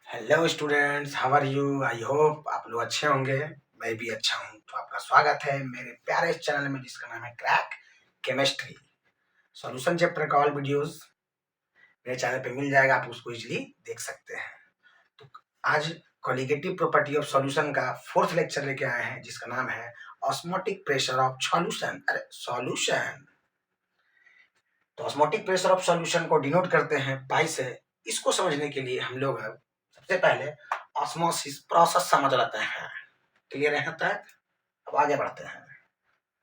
Hello students, how are you? I hope आप लोग अच्छे होंगे। मैं भी अच्छा हूँ। तो आपका स्वागत है मेरे प्यारे चैनल में जिसका नाम है क्रैक केमिस्ट्री। सॉल्यूशन चैप्टर का ऑल वीडियोस मेरे चैनल पे मिल जाएगा, आप उसको इजीली देख सकते हैं। तो आज कॉलिगेटिव प्रॉपर्टी ऑफ सॉल्यूशन का फोर्थ लेक्चर लेके आए हैं जिसका नाम है ऑस्मोटिक प्रेशर ऑफ सॉल्यूशन। अरे सॉल्यूशन, तो ऑस्मोटिक प्रेशर ऑफ सॉल्यूशन को डिनोट करते हैं पाई से। इसको समझने के लिए हम लोग सबसे पहले ऑस्मोसिस प्रोसेस समझ लेते हैं। क्लियर है तक? अब आगे बढ़ते हैं।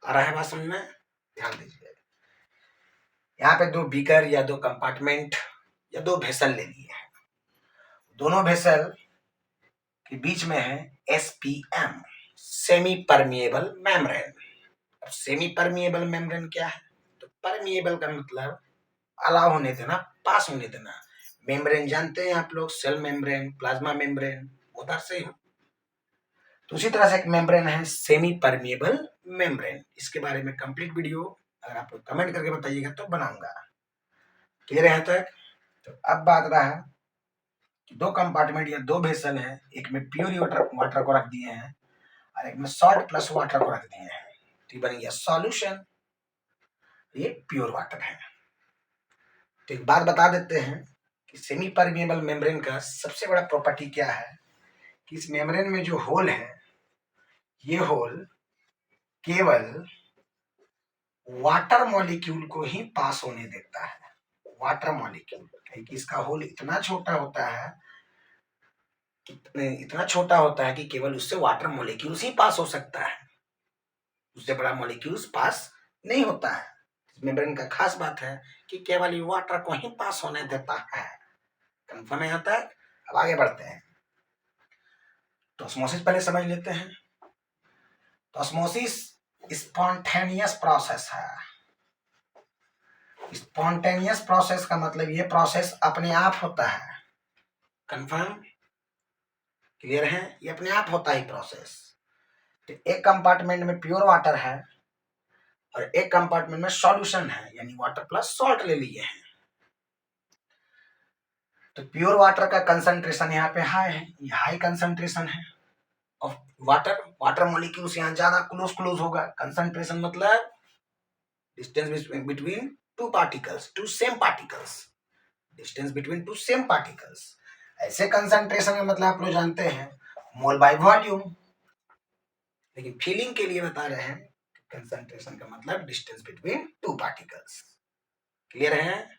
आ रहा है बात समझ में? ध्यान दीजिए। यहाँ पे दो बीकर या दो कंपार्टमेंट या दो वेसल ले लिए हैं। दोनों वेसल के बीच में है एसपीएम, सेमी परमिएबल मेम्ब्रेन। अब सेमी परमिएबल मेम्ब्रेन क्या है? तो परमिएबल का मतलब अलाउ होने देना, पास होने देना। मेम्ब्रेन जानते हैं आप लोग, cell membrane, plasma membrane, both are same. तो उसी तरह से एक मेम्ब्रेन है सेमी परमिएबल मेम्ब्रेन। इसके बारे में कंप्लीट वीडियो अगर आप कमेंट करके बताइएगा तो बनाऊंगा। क्लियर है तक? तो अब बात रहा कि दो कंपार्टमेंट या दो वेसल है, एक में प्योर वाटर को रख दिए हैं और एक में सॉल्ट प्लस वाटर को रख दिए हैं। तो बन गया सॉल्यूशन, ये प्योर वाटर है। तो एक बात बता देते हैं कि सेमी परमिएबल मेम्ब्रेन का सबसे बड़ा प्रॉपर्टी क्या है कि इस मेम्ब्रेन में जो होल है, ये होल केवल वाटर मॉलिक्यूल को ही पास होने देता है। वाटर मॉलिक्यूल, क्योंकि इसका होल इतना छोटा होता है, इतना छोटा होता है कि केवल उससे वाटर मॉलिक्यूल्स ही पास हो सकता है, उससे बड़ा मॉलिक्यूल्स पास नहीं होता है। मेम्ब्रेन का खास बात है कि केवल ये वाटर को ही पास होने देता है। कंफर्म है यहाँ तक? अब आगे बढ़ते हैं। तो ऑस्मोसिस पहले समझ लेते हैं। तो ऑस्मोसिस स्पॉन्टेनियस प्रोसेस है। स्पॉन्टेनियस प्रोसेस का मतलब ये प्रोसेस अपने आप होता है। कंफर्म? क्लियर है? ये अपने आप होता है प्रोसेस। तो एक कंपार्टमेंट में प्योर वाटर है और एक कंपार्टमेंट में सॉल्यूशन है, यानी वाटर प्लस सॉल्ट ले लिए हैं। तो प्योर वाटर का कंसंट्रेशन यहाँ पे हाई है, ये हाई कंसंट्रेशन है ऑफ वाटर। वाटर मॉलिक्यूल्स यहाँ ज्यादा क्लोज होगा। कंसंट्रेशन मतलब distance between two particles, two same particles, distance between two same particles. ऐसे कंसंट्रेशन में मतलब आप लोग जानते हैं मोल बाय वॉल्यूम, लेकिन फीलिंग के लिए बता रहे हैं कंसंट्रेशन का मतलब distance between two particles. Clear है?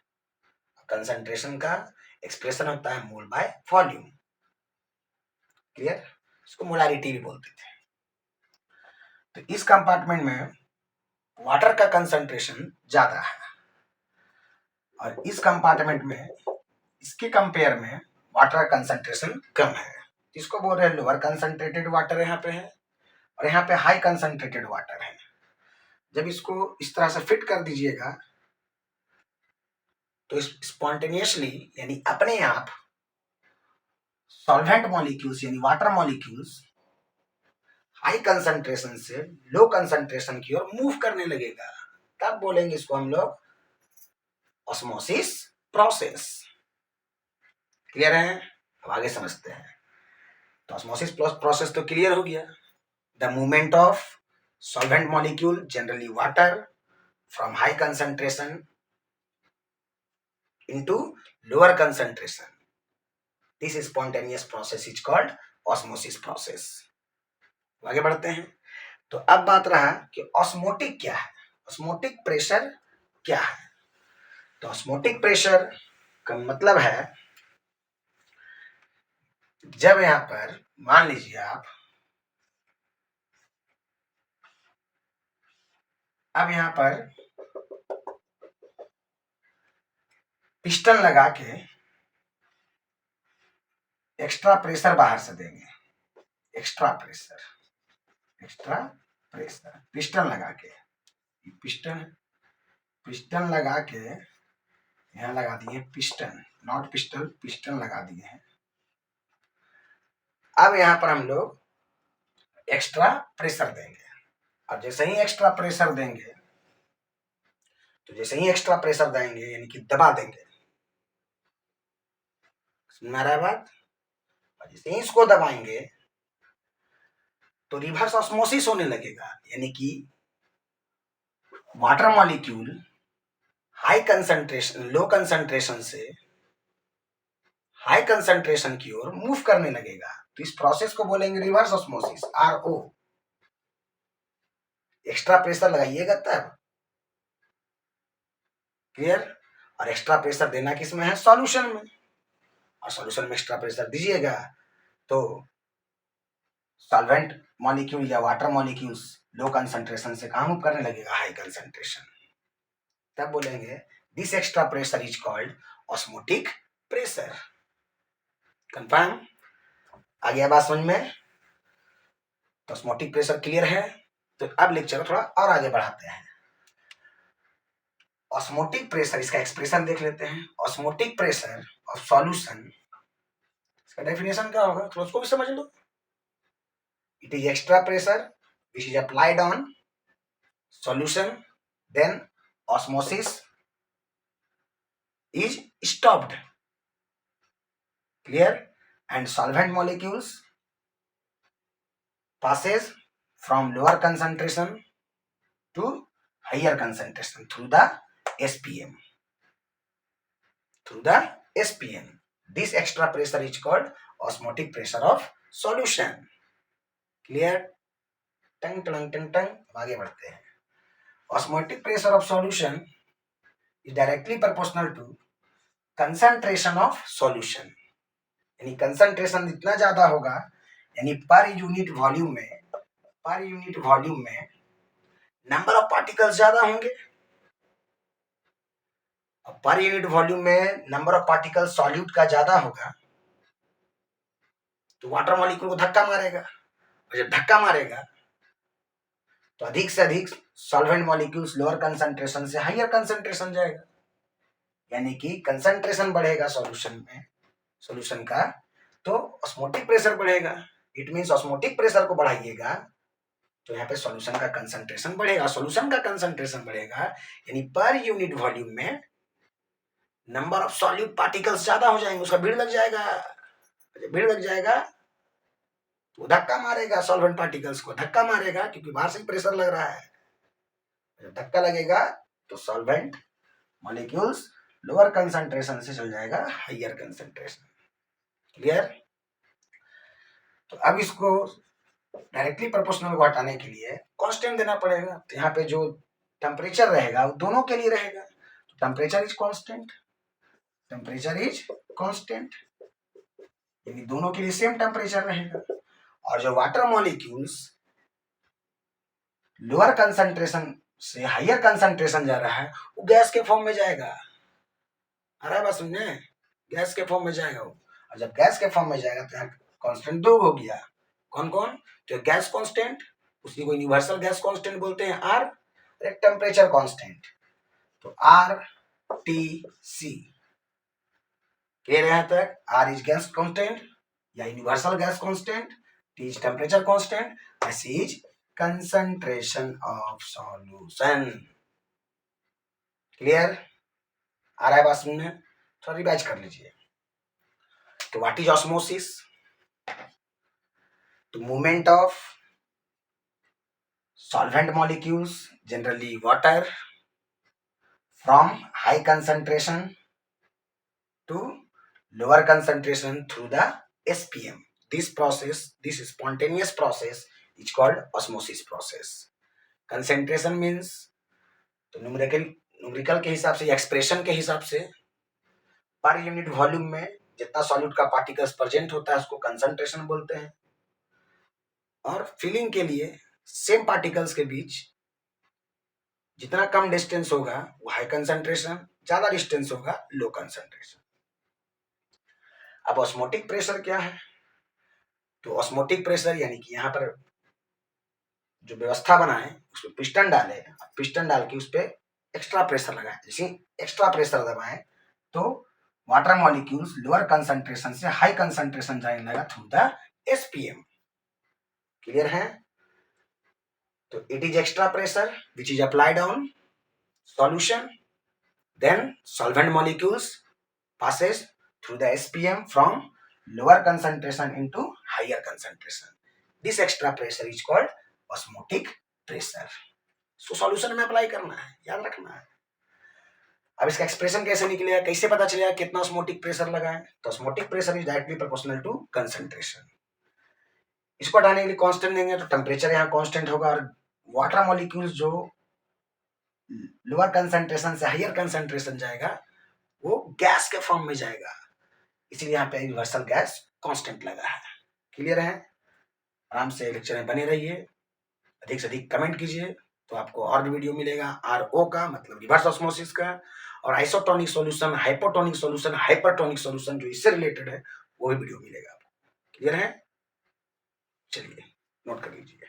कंसंट्रेशन का एक्सप्रेशन होता है मोल बाय वॉल्यूम। क्लियर? इसको मोलारिटी भी बोलते थे। तो इस कंपार्टमेंट में वाटर का कंसंट्रेशन ज्यादा है और इस कंपार्टमेंट में इसके कंपेयर में वाटर का कंसंट्रेशन कम है। इसको बोल रहे हैं लोअर कंसंट्रेटेड वाटर यहाँ पे है और यहाँ पे हाई कंसंट्रेटेड वाटर है। जब इसको इस तरह से फिट कर दीजिएगा तो स्पॉन्टेनियसली यानी अपने आप सॉल्वेंट मॉलिक्यूल्स यानी वाटर मॉलिक्यूल्स हाई कंसंट्रेशन से लो कंसंट्रेशन की ओर मूव करने लगेगा। तब बोलेंगे इसको हम लोग ऑस्मोसिस प्रोसेस। क्लियर है? अब आगे समझते हैं। तो ऑस्मोसिस प्रोसेस तो क्लियर हो गया। The movement of solvent molecule, generally water, from high concentration into lower concentration. This spontaneous process is called osmosis process. आगे बढ़ते हैं। तो अब बात रहा कि ऑस्मोटिक क्या है, ऑस्मोटिक प्रेशर क्या है। तो ऑस्मोटिक प्रेशर का मतलब है जब यहां पर मान लीजिए आप अब यहां पर पिस्टन लगा के एक्स्ट्रा प्रेशर बाहर से देंगे, एक्स्ट्रा प्रेशर पिस्टन लगा के, पिस्टन लगा के यहाँ लगा दिए पिस्टन, नॉट पिस्टल, पिस्टन लगा दिए हैं। अब यहाँ पर हम लोग एक्स्ट्रा प्रेशर देंगे और जैसे ही एक्स्ट्रा प्रेशर देंगे यानी कि दबा देंगे। समझ में आ रहा है बात? और जैसे ही इसको दबाएंगे तो रिवर्स ऑस्मोसिस होने लगेगा, यानी कि वाटर मॉलिक्यूल हाई कंसंट्रेशन लो कंसंट्रेशन से हाई कंसंट्रेशन की ओर मूव करने लगेगा। तो इस प्रोसेस को बोलेंगे reverse osmosis, RO। Extra pressure लगाइएगा तब, क्लियर। और एक्स्ट्रा प्रेशर देना किस में है? सॉल्यूशन में। और सॉल्यूशन में एक्स्ट्रा प्रेशर दीजिएगा तो सॉल्वेंट मॉलिक्यूल या वाटर मॉलिक्यूल्स लो कंसंट्रेशन से कहां मूव करने लगेगा? High concentration. तब बोलेंगे this extra pressure is called osmotic pressure. Confirm? आ गया बात समझ में? तो ऑस्मोटिक प्रेशर क्लियर है। तो अब लेक्चर थोड़ा और आगे बढ़ाते हैं। ऑस्मोटिक प्रेशर, इसका एक्सप्रेशन देख लेते हैं। ऑस्मोटिक प्रेशर ऑफ सॉल्यूशन, इसका डेफिनेशन क्या होगा तो उसको भी समझ लो। It is extra pressure which is applied on solution, then osmosis is stopped, clear, and solvent molecules passes from lower concentration to higher concentration through the SPM. Through the SPM. This extra pressure is called osmotic pressure of solution. Clear? टंग टंग टंग टंग आगे बढ़ते हैं। Osmotic pressure of solution is directly proportional to concentration of solution. यानी concentration जितना ज्यादा होगा, यानी per unit volume में number of particles ज्यादा होंगे। पर यूनिट वॉल्यूम में नंबर ऑफ पार्टिकल सॉल्यूट का ज्यादा होगा तो वाटर मॉलिक्यूल को धक्का मारेगा, और जब धक्का मारेगा तो अधिक से अधिक सॉल्वेंट मॉलिक्यूल्स लोअर कंसंट्रेशन से हायर कंसंट्रेशन जाएगा, यानी कि कंसंट्रेशन बढ़ेगा सॉल्यूशन का, तो ऑस्मोटिक प्रेशर बढ़ेगा। इट मींस ऑस्मोटिक प्रेशर को बढ़ाइएगा तो यहाँ पे सॉल्यूशन का कंसंट्रेशन बढ़ेगा, यानी पर यूनिट वॉल्यूम में नंबर ऑफ सॉल्यूट पार्टिकल्स ज्यादा हो जाएंगे, उसका भीड़ लग जाएगा तो धक्का मारेगा, सॉल्वेंट पार्टिकल्स को धक्का मारेगा क्योंकि बाहर से प्रेशर लग रहा है। जब धक्का लगेगा तो सॉल्वेंट मॉलिक्यूल्स लोअर कंसंट्रेशन से चल जाएगा हायर कंसंट्रेशन। क्लियर? तो अब इसको डायरेक्टली प्रोपोर्शनल को हटाने के लिए कांस्टेंट देना पड़ेगा। तो यहाँ पे जो टेम्परेचर रहेगा वो दोनों के लिए रहेगा, तो टेम्परेचर इज कांस्टेंट, यानी दोनों के लिए सेम टेम्परेचर रहेगा। और जो वाटर मॉलिक्यूल्स लोअर कंसंट्रेशन से हायर कंसंट्रेशन जा रहा है वो गैस के फॉर्म में जाएगा। आ रहा है बात समझे? गैस के फॉर्म में जाएगा वो, और जब गैस के फॉर्म में जाएगा तो यहाँ कांस्टेंट दो हो गया। कौन कौन? तो गैस कांस्टेंट, उसी को यूनिवर्सल गैस कांस्टेंट बोलते हैं R, और एक टेम्परेचर कांस्टेंट, तो RTC। क्लियर है यहाँ तक? R इज गैस कांस्टेंट या universal gas constant, T is temperature constant, S is concentration of solution. Clear? आ रहा है बात सुनने? थोड़ा रिवाइज कर लीजिए। तो व्हाट इज ऑस्मोसिस? तो movement of solvent molecules, generally water, from high concentration to lower concentration through the SPM. This spontaneous process is called osmosis process. Concentration means, तो न्यूमेरिकल के हिसाब से, एक्सप्रेशन के हिसाब से पर यूनिट वॉल्यूम में जितना सॉल्यूट का पार्टिकल्स प्रेजेंट होता है उसको कंसंट्रेशन बोलते हैं। और फिलिंग के लिए सेम पार्टिकल्स के बीच जितना कम डिस्टेंस होगा वो हाई कंसंट्रेशन, ज्यादा डिस्टेंस होगा लो कंसंट्रेशन। अब ऑस्मोटिक प्रेशर क्या है? तो ऑस्मोटिक प्रेशर यानी कि यहाँ पर जो व्यवस्था बनाए उसमें पिस्टन डाल के उस पर एक्स्ट्रा प्रेशर लगाए। जैसे एक्स्ट्रा प्रेशर दबाएं तो वाटर मॉलिक्यूल्स लोअर कंसंट्रेशन से हाई कंसंट्रेशन जाने लगा थ्रू द SPM। क्लियर है? तो it is extra pressure which is applied on solution, then solvent molecules passes through the SPM from lower concentration into higher concentration. This extra pressure is called osmotic pressure. So solution में apply करना है, याद रखना है. अब इसका expression कैसे निकलेगा, कैसे पता चलेगा कितना ऑस्मोटिक प्रेशर लगा है? तो osmotic pressure is directly proportional to concentration. इसको हटाने के लिए कांस्टेंट देंगे तो टेम्परेचर यहाँ कांस्टेंट होगा और वाटर मॉलिक्यूल्स जो लोअर कंसंट्रेशन से हायर कंसंट्रेशन जाएगा वो गैस के फॉर्म में जाएगा, इसलिए यहाँ पे यूनिवर्सल गैस कांस्टेंट लगा है. क्लियर है? आराम से लेक्चर में बने रहिए, अधिक से अधिक कमेंट कीजिए तो आपको और भी वीडियो मिलेगा. RO का मतलब रिवर्स ऑस्मोसिस का, और isotonic solution, hypotonic solution, hypertonic solution जो इससे रिलेटेड है वो भी वीडियो मिलेगा आपको. क्लियर है? चलिए नोट कर लीजिए.